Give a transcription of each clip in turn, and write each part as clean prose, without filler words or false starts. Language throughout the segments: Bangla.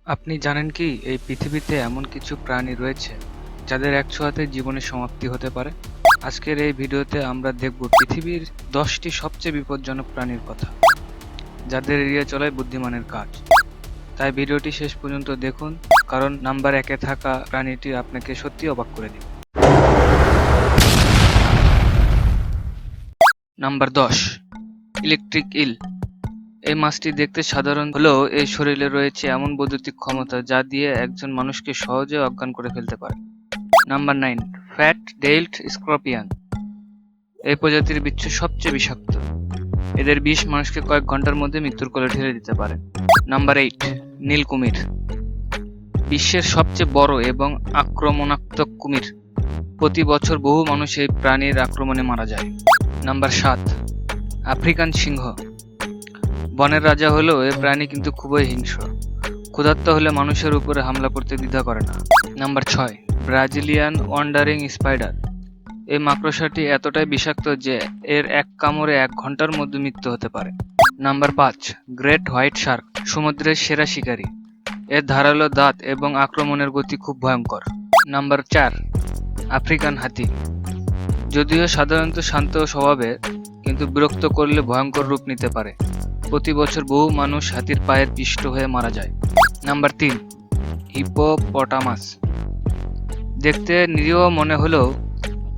আপনি জানেন কি এই পৃথিবীতে এমন কিছু প্রাণী রয়েছে যাদের এক ছোঁয়াতে জীবনের সমাপ্তি হতে পারে? আজকের এই ভিডিওতে আমরা দেখব পৃথিবীর 10টি সবচেয়ে বিপজ্জনক প্রাণীর কথা, যাদের এড়িয়ে চলাই বুদ্ধিমানের কাজ। তাই ভিডিওটি শেষ পর্যন্ত দেখুন, কারণ নাম্বার 1-এ থাকা প্রাণীটি আপনাকে সত্যি অবাক করে দেবে। নাম্বার 10, ইলেকট্রিক ইল। এই মাছটি দেখতে সাধারণ হলেও এর শরীরে রয়েছে এমন বৈদ্যুতিক ক্ষমতা যা দিয়ে একজন মানুষকে সহজে অজ্ঞান করে ফেলতে পারে। Number 9, fat tailed scorpion. এই প্রজাতির বিচ্ছু সবচেয়ে বিষাক্ত। এদের বিষ মানুষকে কয়েক ঘন্টার মধ্যে মৃত্যুর কোলে ঠেলে দিতে পারে। নাম্বার 8, নীল কুমির। বিশ্বের সবচেয়ে বড় এবং আক্রমণাত্মক কুমির। প্রতি বছর বহু মানুষ এই প্রাণীর আক্রমণে মারা যায়। নাম্বার 7, আফ্রিকান সিংহ। বনের রাজা হলেও এই প্রাণী কিন্তু খুবই হিংস্র। ক্ষুধার্ত হলে মানুষের উপরে হামলা করতে দ্বিধা করে না। Number 6, Brazilian wandering spider. এই মাকড়সাটি এতটাই বিষাক্ত যে এর এক কামড়ে 1 ঘন্টার মধ্যে মৃত্যু হতে পারে। Number 5, great white Shark. সমুদ্রের সেরা শিকারী। এর ধারালো দাঁত এবং আক্রমণের গতি খুব ভয়ঙ্কর। নাম্বার 4, আফ্রিকান হাতি। যদিও সাধারণত শান্ত স্বভাবের, কিন্তু বিরক্ত করলে ভয়ঙ্কর রূপ নিতে পারে। প্রতি বছর বহু মানুষ হাতির পায়ের পিষ্ট হয়ে মারা যায়। Number 3, hippopotamus. দেখতে নিরীহ মনে হলেও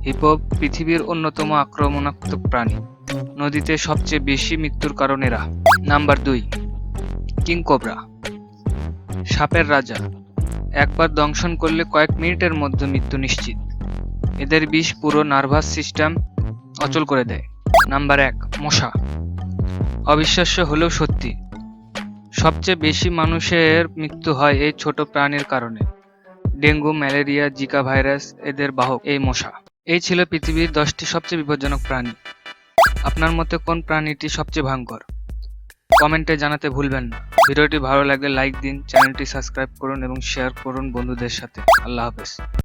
হিপো পৃথিবীর অন্যতম আক্রমণাত্মক প্রাণী। নদীতে সবচেয়ে বেশি মৃত্যুর কারণ এরা। Number 2, King Cobra. সাপের রাজা। একবার দংশন করলে কয়েক মিনিটের মধ্যে মৃত্যু নিশ্চিত। এদের বিষ পুরো নার্ভাস সিস্টেম অচল করে দেয়। নাম্বার 1, মশা। অবিশ্বাস্য হলেও সত্যি, সবচেয়ে বেশি মানুষের মৃত্যু হয় এই ছোট প্রাণীর কারণে। ডেঙ্গু, ম্যালেরিয়া, জিকা ভাইরাস এদের বাহক এই মশা। এই ছিল পৃথিবীর 10টি সবচেয়ে বিপজ্জনক প্রাণী। আপনার মতে কোন প্রাণীটি সবচেয়ে ভয়ঙ্কর? কমেন্টে জানাতে ভুলবেন না। ভিডিওটি ভালো লাগলে লাইক দিন, চ্যানেলটি সাবস্ক্রাইব করুন এবং শেয়ার করুন বন্ধুদের সাথে। আল্লাহ হাফেজ।